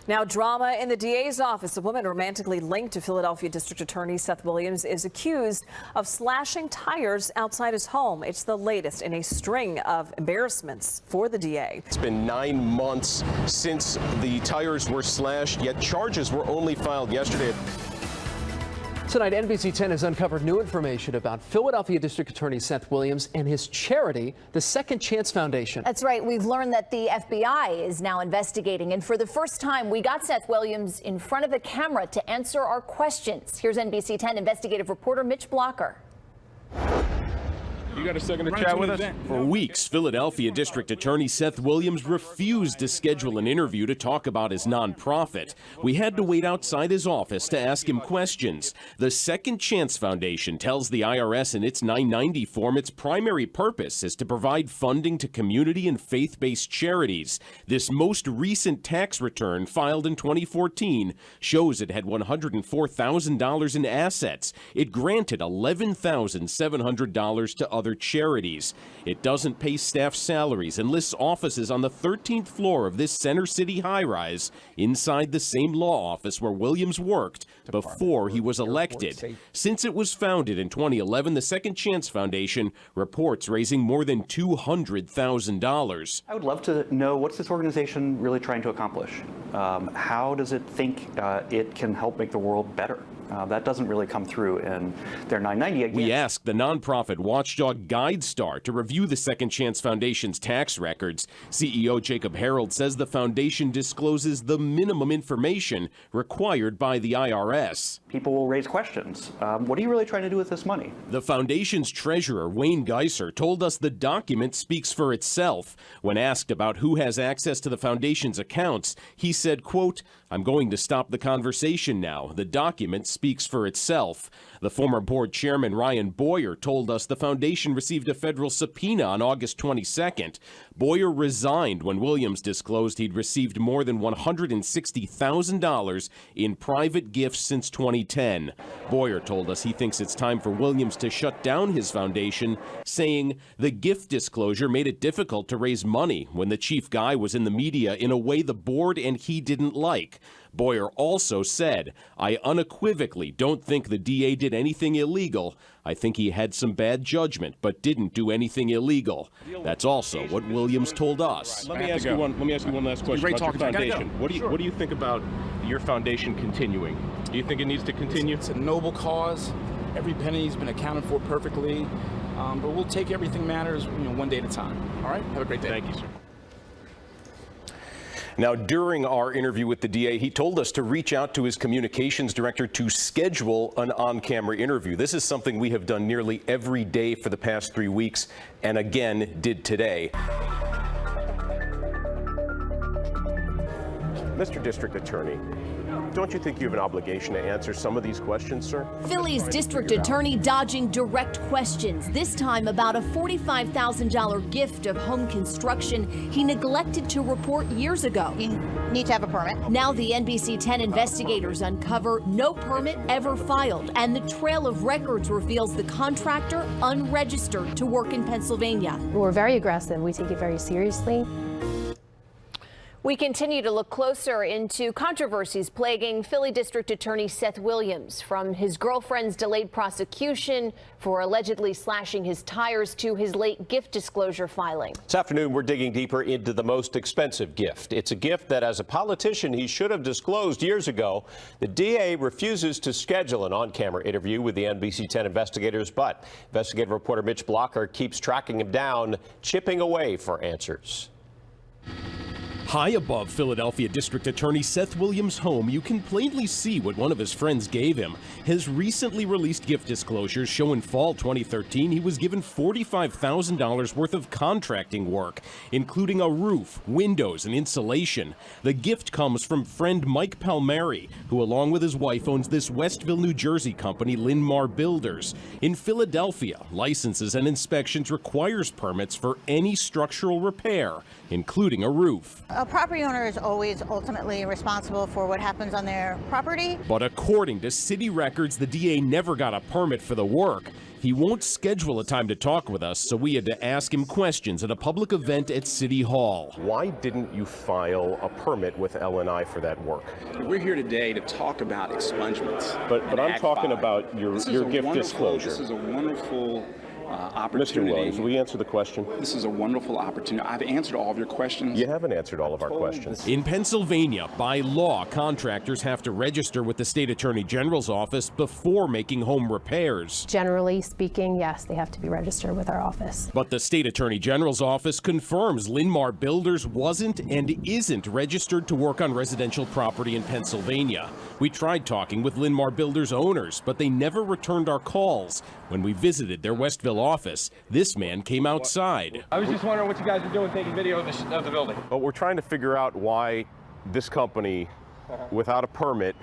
Now, drama in the DA's office. A woman romantically linked to Philadelphia District Attorney Seth Williams is accused of slashing tires outside his home. It's the latest in a string of embarrassments for the DA. It's been 9 months since the tires were slashed, yet charges were only filed yesterday. Tonight, NBC 10 has uncovered new information about Philadelphia District Attorney Seth Williams and his charity, the Second Chance Foundation. That's right. We've learned that the FBI is now investigating. And for the first time, we got Seth Williams in front of a camera to answer our questions. Here's NBC 10 investigative reporter Mitch Blacher. You got a second to chat with us? For weeks, Philadelphia District Attorney Seth Williams refused to schedule an interview to talk about his nonprofit. We had to wait outside his office to ask him questions. The Second Chance Foundation tells the IRS in its 990 form its primary purpose is to provide funding to community and faith-based charities. This most recent tax return, filed in 2014, shows it had $104,000 in assets. It granted $11,700 to other charities. It doesn't pay staff salaries and lists offices on the 13th floor of this Center City high-rise inside the same law office where Williams worked before he was elected. Since it was founded in 2011, the Second Chance Foundation reports raising more than $200,000. I would love to know, what's this organization really trying to accomplish? How does it think it can help make the world better? That doesn't really come through in their 990. Again. We asked the nonprofit watchdog GuideStar to review the Second Chance Foundation's tax records. CEO Jacob Harold says the foundation discloses the minimum information required by the IRS. People will raise questions. What are you really trying to do with this money? The foundation's treasurer, Wayne Geiser, told us the document speaks for itself. When asked about who has access to the foundation's accounts, he said, quote, "I'm going to stop the conversation now. The document speaks for itself." The former board chairman, Ryan Boyer, told us the foundation received a federal subpoena on August 22nd. Boyer resigned when Williams disclosed he'd received more than $160,000 in private gifts since 2010. Boyer told us he thinks it's time for Williams to shut down his foundation, saying the gift disclosure made it difficult to raise money when the chief guy was in the media in a way the board and he didn't like. Boyer also said, "I unequivocally don't think the DA did anything illegal. I think he had some bad judgment, but didn't do anything illegal." That's also what Williams told us. Let me ask you one last question about your foundation. What do you think about your foundation continuing? Do you think it needs to continue? It's a noble cause. Every penny's been accounted for perfectly. But we'll take everything matters, one day at a time. All right? Have a great day. Thank you, sir. Now, during our interview with the DA, he told us to reach out to his communications director to schedule an on-camera interview. This is something we have done nearly every day for the past 3 weeks, and again did today. Mr. District Attorney, don't you think you have an obligation to answer some of these questions, sir? Philly's district attorney dodging direct questions, this time about a $45,000 gift of home construction he neglected to report years ago. You need to have a permit. Now the NBC 10 investigators uncover no permit ever filed, and the trail of records reveals the contractor unregistered to work in Pennsylvania. We're very aggressive. We take it very seriously. We continue to look closer into controversies plaguing Philly District Attorney Seth Williams, from his girlfriend's delayed prosecution for allegedly slashing his tires to his late gift disclosure filing. This afternoon, we're digging deeper into the most expensive gift. It's a gift that, as a politician, he should have disclosed years ago. The DA refuses to schedule an on-camera interview with the NBC 10 investigators, but investigative reporter Mitch Blacher keeps tracking him down, chipping away for answers. High above Philadelphia District Attorney Seth Williams' home, you can plainly see what one of his friends gave him. His recently released gift disclosures show in fall 2013 he was given $45,000 worth of contracting work, including a roof, windows, and insulation. The gift comes from friend Mike Palmieri, who along with his wife owns this Westville, New Jersey company, Linmar Builders. In Philadelphia, licenses and inspections requires permits for any structural repair, including a roof. A property owner is always ultimately responsible for what happens on their property. But according to city records, the DA never got a permit for the work. He won't schedule a time to talk with us, so we had to ask him questions at a public event at City Hall. Why didn't you file a permit with L&I for that work? We're here today to talk about expungements. But I'm talking about your gift disclosure. This is a wonderful opportunity. Mr. Williams, will you answer the question? This is a wonderful opportunity. I've answered all of your questions. You haven't answered all of our questions. In Pennsylvania, by law, contractors have to register with the state attorney general's office before making home repairs. Generally speaking, yes, they have to be registered with our office. But the state attorney general's office confirms Linmar Builders wasn't and isn't registered to work on residential property in Pennsylvania. We tried talking with Linmar Builders owners, but they never returned our calls. When we visited their Westville office, this man came outside. I was just wondering what you guys are doing taking video of the building. But we're trying to figure out why this company, without a permit,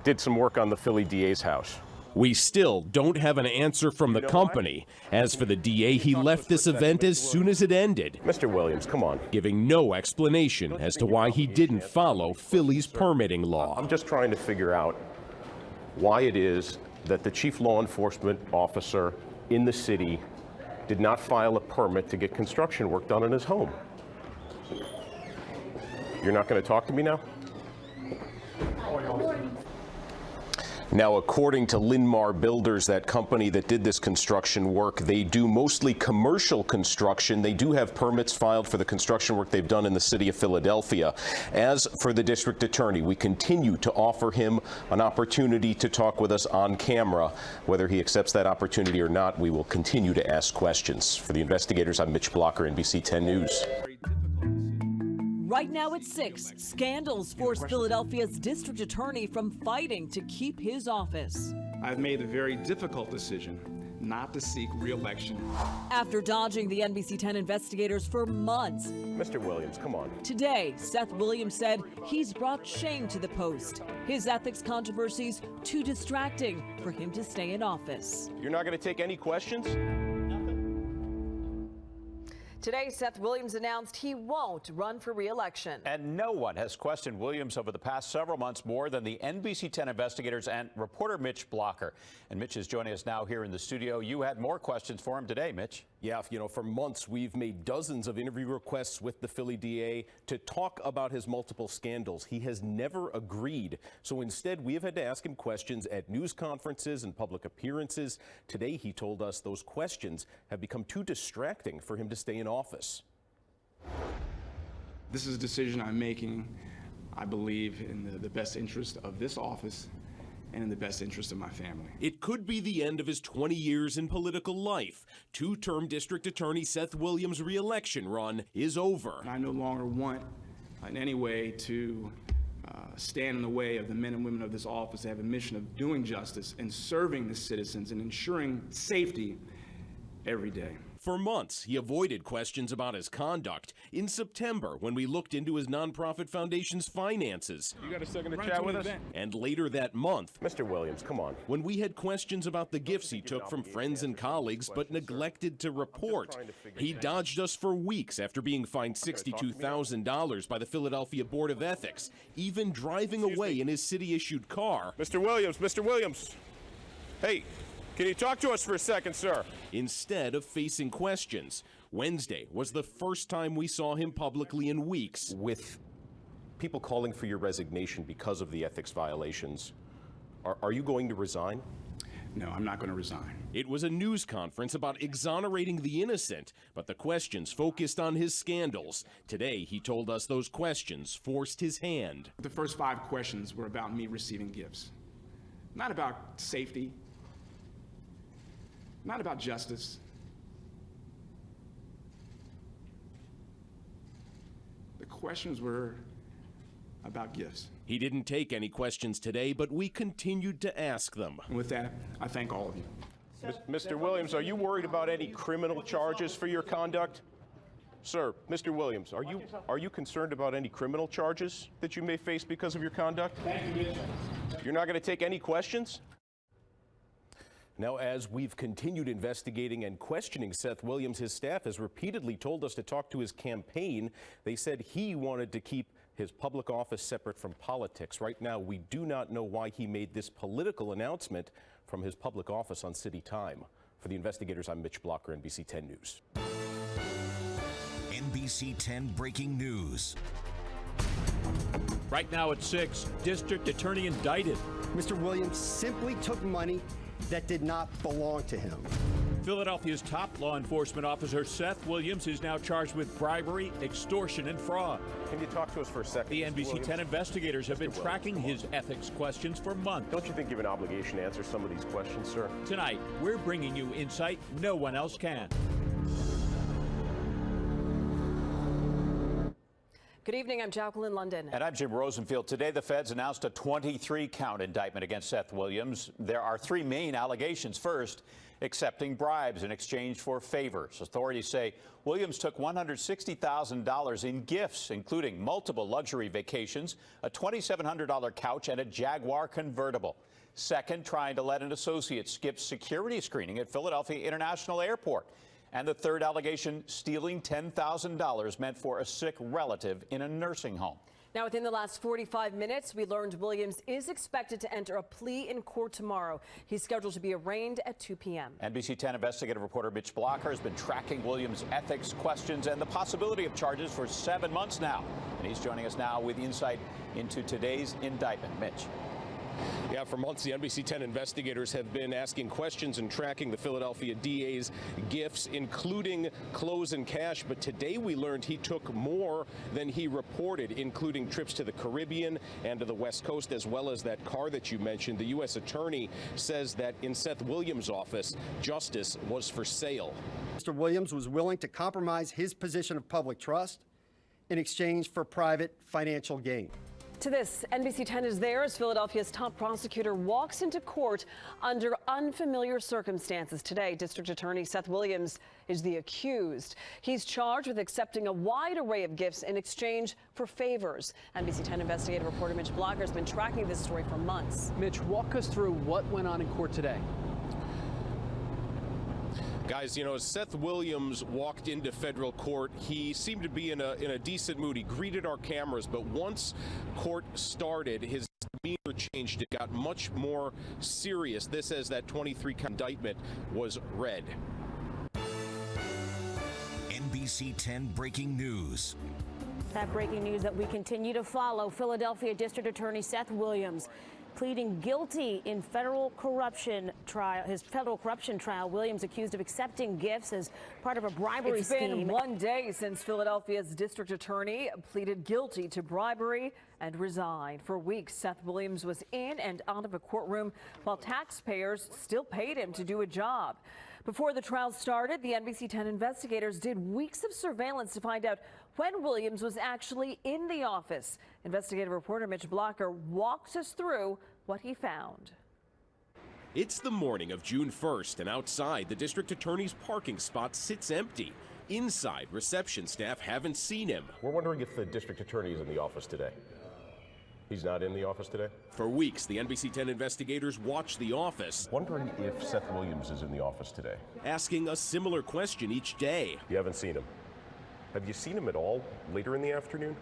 did some work on the Philly DA's house. We still don't have an answer from the company. As for the DA, he left this event as soon as it ended. Mr. Williams, come on. Giving no explanation as to why he didn't follow Philly's permitting law. I'm just trying to figure out why it is that the chief law enforcement officer in the city did not file a permit to get construction work done in his home. You're not going to talk to me now? Now, according to Linmar Builders, that company that did this construction work, they do mostly commercial construction. They do have permits filed for the construction work they've done in the city of Philadelphia. As for the district attorney, we continue to offer him an opportunity to talk with us on camera. Whether he accepts that opportunity or not, we will continue to ask questions. For the investigators, I'm Mitch Blacher, NBC 10 News. Right now at 6, scandals force Philadelphia's district attorney from fighting to keep his office. I've made the very difficult decision not to seek re-election. After dodging the NBC 10 investigators for months. Mr. Williams, come on. Today, Seth Williams said he's brought shame to the post. His ethics controversies too distracting for him to stay in office. You're not going to take any questions? Today, Seth Williams announced he won't run for re-election. And no one has questioned Williams over the past several months more than the NBC 10 investigators and reporter Mitch Blacher. And Mitch is joining us now here in the studio. You had more questions for him today, Mitch. Yeah, for months we've made dozens of interview requests with the Philly DA to talk about his multiple scandals. He has never agreed. So instead, we have had to ask him questions at news conferences and public appearances. Today, he told us those questions have become too distracting for him to stay in office. This is a decision I'm making, I believe, in the best interest of this office and in the best interest of my family. It could be the end of his 20 years in political life. Two-term district attorney Seth Williams' re-election run is over. I no longer want in any way to stand in the way of the men and women of this office that have a mission of doing justice and serving the citizens and ensuring safety every day. For months, he avoided questions about his conduct. In September, when we looked into his nonprofit foundation's finances. You got a second to chat with us? And later that month, Mr. Williams, come on. When we had questions about the gifts he took from friends and colleagues but neglected to report. He dodged us for weeks after being fined $62,000 by the Philadelphia Board of Ethics, even driving away in his city-issued car. Mr. Williams. Hey, can you talk to us for a second, sir? Instead of facing questions. Wednesday was the first time we saw him publicly in weeks. With people calling for your resignation because of the ethics violations, are you going to resign? No, I'm not going to resign. It was a news conference about exonerating the innocent, but the questions focused on his scandals. Today, he told us those questions forced his hand. The first 5 questions were about me receiving gifts, not about safety, not about justice. The questions were about gifts. He didn't take any questions today, but we continued to ask them. And with that, I thank all of you. Mr. Williams, are you worried about any criminal charges for your conduct? Sir, Mr. Williams, are you concerned about any criminal charges that you may face because of your conduct? Thank you, Mitch. You're not going to take any questions? Now, as we've continued investigating and questioning Seth Williams, his staff has repeatedly told us to talk to his campaign. They said he wanted to keep his public office separate from politics. Right now, we do not know why he made this political announcement from his public office on city time. For the investigators, I'm Mitch Blacher, NBC 10 News. NBC 10 breaking news. Right now at 6, district attorney indicted. Mr. Williams simply took money that did not belong to him. Philadelphia's top law enforcement officer, Seth Williams, is now charged with bribery, extortion, and fraud. Can you talk to us for a second? The NBC 10 investigators have been tracking his ethics questions for months. Don't you think you have an obligation to answer some of these questions, sir? Tonight, we're bringing you insight no one else can. Good evening, I'm Jacqueline London. And I'm Jim Rosenfield. Today, the feds announced a 23-count indictment against Seth Williams. There are 3 main allegations. First, accepting bribes in exchange for favors. Authorities say Williams took $160,000 in gifts, including multiple luxury vacations, a $2,700 couch, and a Jaguar convertible. Second, trying to let an associate skip security screening at Philadelphia International Airport. And the third allegation, stealing $10,000 meant for a sick relative in a nursing home. Now, within the last 45 minutes, we learned Williams is expected to enter a plea in court tomorrow. He's scheduled to be arraigned at 2 p.m. NBC 10 investigative reporter Mitch Blacher has been tracking Williams' ethics questions and the possibility of charges for 7 months now. And he's joining us now with insight into today's indictment. Mitch. Yeah, for months, the NBC 10 investigators have been asking questions and tracking the Philadelphia DA's gifts, including clothes and cash. But today we learned he took more than he reported, including trips to the Caribbean and to the West Coast, as well as that car that you mentioned. The U.S. attorney says that in Seth Williams' office, justice was for sale. Mr. Williams was willing to compromise his position of public trust in exchange for private financial gain. To this, NBC 10 is there as Philadelphia's top prosecutor walks into court under unfamiliar circumstances. Today, District Attorney Seth Williams is the accused. He's charged with accepting a wide array of gifts in exchange for favors. NBC 10 investigative reporter Mitch Blacher has been tracking this story for months. Mitch, walk us through what went on in court today. Guys, you know, as Seth Williams walked into federal court, he seemed to be in a decent mood. He greeted our cameras, but once court started, his demeanor changed. It got much more serious. This as that 23-count indictment was read. NBC 10 breaking news. That breaking news that we continue to follow. Philadelphia District Attorney Seth Williams pleading guilty in federal corruption trial. His federal corruption trial. Williams accused of accepting gifts as part of a bribery scheme. It's been 1 day since Philadelphia's district attorney pleaded guilty to bribery and resigned. For weeks, Seth Williams was in and out of a courtroom while taxpayers still paid him to do a job. Before the trial started, the NBC 10 investigators did weeks of surveillance to find out when Williams was actually in the office. Investigative reporter Mitch Blacher walks us through what he found. It's the morning of June 1st, and outside, the district attorney's parking spot sits empty. Inside, reception staff haven't seen him. We're wondering if the district attorney is in the office today. He's not in the office today? For weeks, the NBC 10 investigators watched the office, Wondering if Seth Williams is in the office today. asking a similar question each day. You haven't seen him. Have you seen him at all later in the afternoon?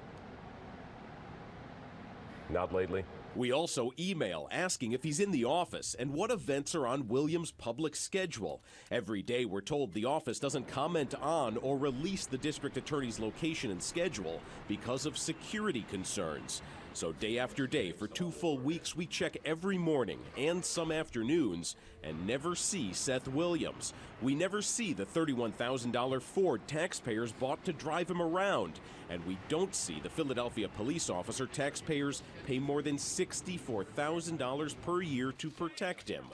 Not lately. We also email asking if he's in the office and what events are on Williams' public schedule. Every day we're told the office doesn't comment on or release the district attorney's location and schedule because of security concerns. So day after day for 2 full weeks we check every morning and some afternoons and never see Seth Williams. We never see the $31,000 Ford taxpayers bought to drive him around. And we don't see the Philadelphia police officer taxpayers pay more than $64,000 per year to protect him.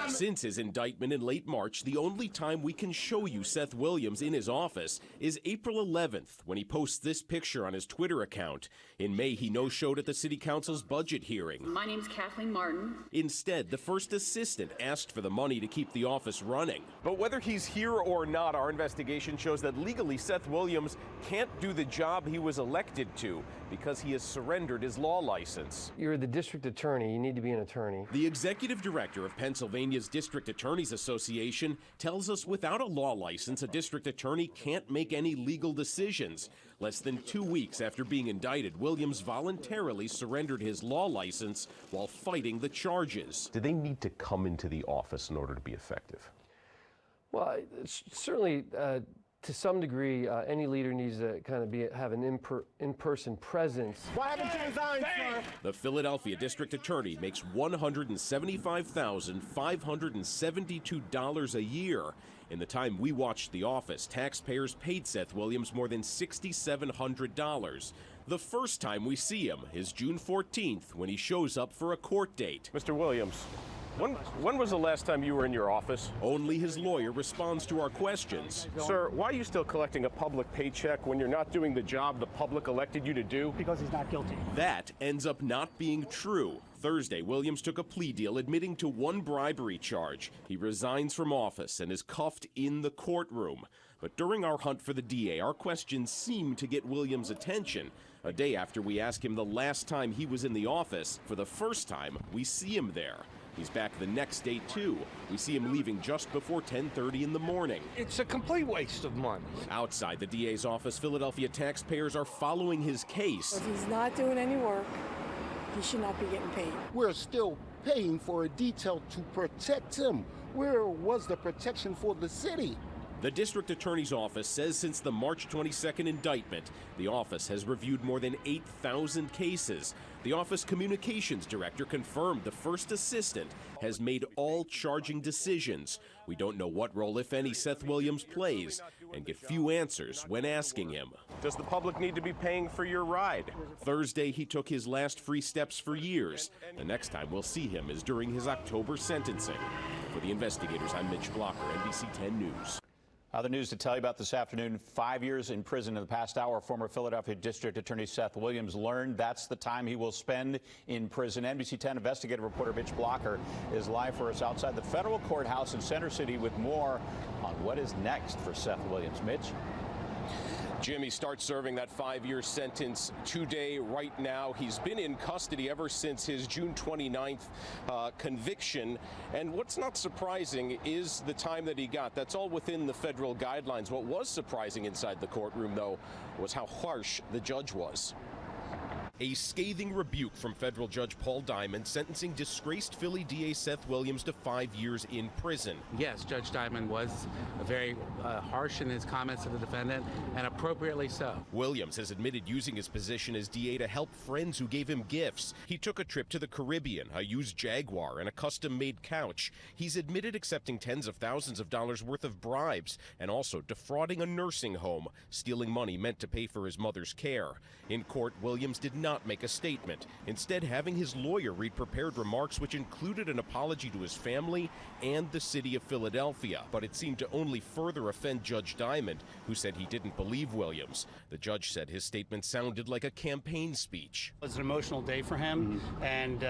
Since his indictment in late March, the only time we can show you Seth Williams in his office is April 11th, when he posts this picture on his Twitter account. In May, he no-showed at the City Council's budget hearing. My name's Kathleen Martin. Instead, the first assistant asked for the money to keep the office running. But whether he's here or not, our investigation shows that legally Seth Williams can't do the job he was elected to because he has surrendered his law license. You're the district attorney. You need to be an attorney. The executive director of Pennsylvania Pennsylvania's District Attorneys Association tells us without a law license, a district attorney can't make any legal decisions. Less than 2 weeks after being indicted, Williams voluntarily surrendered his law license while fighting the charges. Do they need to come into the office in order to be effective? Well, certainly, to some degree, any leader needs to kind of have an in-person presence. Why haven't you resigned, sir? The Philadelphia District Attorney makes $175,572 a year. In the time we watched The Office, taxpayers paid Seth Williams more than $6,700. The first time we see him is June 14th when he shows up for a court date. Mr. Williams, when was the last time you were in your office? Only his lawyer responds to our questions. Sir, why are you still collecting a public paycheck when you're not doing the job the public elected you to do? Because he's not guilty. That ends up not being true. Thursday, Williams took a plea deal admitting to one bribery charge. He resigns from office and is cuffed in the courtroom. But during our hunt for the DA, our questions seem to get Williams' attention. A day after we ask him the last time he was in the office, for the first time, we see him there. He's back the next day, too. We see him leaving just before 10:30 in the morning. It's a complete waste of money. Outside the DA's office, Philadelphia taxpayers are following his case. If he's not doing any work, he should not be getting paid. We're still paying for a detail to protect him. Where was the protection for the city? The district attorney's office says since the March 22nd indictment, the office has reviewed more than 8,000 cases. The office communications director confirmed the first assistant has made all charging decisions. We don't know what role, if any, Seth Williams plays and get few answers when asking him. Does the public need to be paying for your ride? Thursday, he took his last free steps for years. The next time we'll see him is during his October sentencing. For the investigators, I'm Mitch Blacher, NBC 10 News. Other news to tell you about this afternoon. 5 years in prison in the past hour. Former Philadelphia District Attorney Seth Williams learned that's the time he will spend in prison. NBC 10 investigative reporter Mitch Blacher is live for us outside the federal courthouse in Center City with more on what is next for Seth Williams. Mitch? Jimmy starts serving that 5-year sentence today, right now. He's been in custody ever since his June 29th conviction. And what's not surprising is the time that he got. That's all within the federal guidelines. What was surprising inside the courtroom, though, was how harsh the judge was. A scathing rebuke from federal judge Paul Diamond sentencing disgraced Philly DA Seth Williams to 5 years in prison. Yes, Judge Diamond was very harsh in his comments to the defendant, and appropriately so. Williams has admitted using his position as DA to help friends who gave him gifts. He took a trip to the Caribbean, a used Jaguar, and a custom-made couch. He's admitted accepting tens of thousands of dollars worth of bribes and also defrauding a nursing home, stealing money meant to pay for his mother's care. In court, Williams did not make a statement, instead having his lawyer read prepared remarks which included an apology to his family and the city of Philadelphia. But it seemed to only further offend Judge Diamond, who said he didn't believe Williams. The judge said his statement sounded like a campaign speech. It was an emotional day for him, and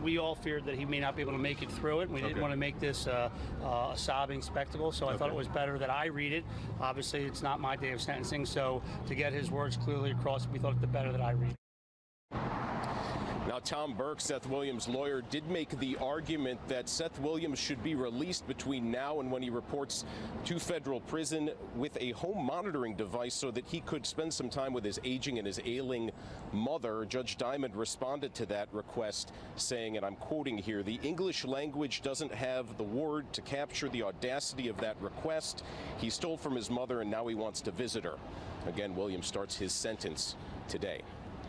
we all feared that he may not be able to make it through it. We didn't want to make this a sobbing spectacle, so I thought it was better that I read it. Obviously, it's not my day of sentencing, so to get his words clearly across, we thought it better that I read it. Now, Tom Burke, Seth Williams' lawyer, did make the argument that Seth Williams should be released between now and when he reports to federal prison with a home monitoring device so that he could spend some time with his aging and his ailing mother. Judge Diamond responded to that request saying, and I'm quoting here, "The English language doesn't have the word to capture the audacity of that request. He stole from his mother and now he wants to visit her." Again, Williams starts his sentence today.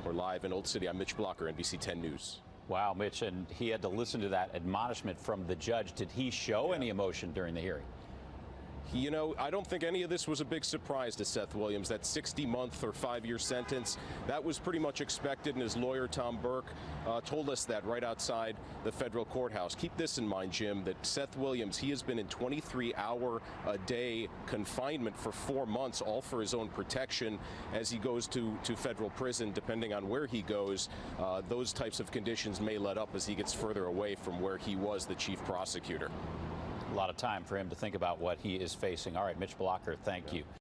We're live in Old City. I'm Mitch Blacher, NBC 10 News. Wow, Mitch, and he had to listen to that admonishment from the judge. Did he show any emotion during the hearing? You know, I don't think any of this was a big surprise to Seth Williams. That 60-month or 5-year sentence, that was pretty much expected, and his lawyer, Tom Burke, told us that right outside the federal courthouse. Keep this in mind, Jim, that Seth Williams, he has been in 23-hour-a-day confinement for 4 months, all for his own protection as he goes to federal prison. Depending on where he goes, those types of conditions may let up as he gets further away from where he was the chief prosecutor. A lot of time for him to think about what he is facing. All right, Mitch Blacher, thank you.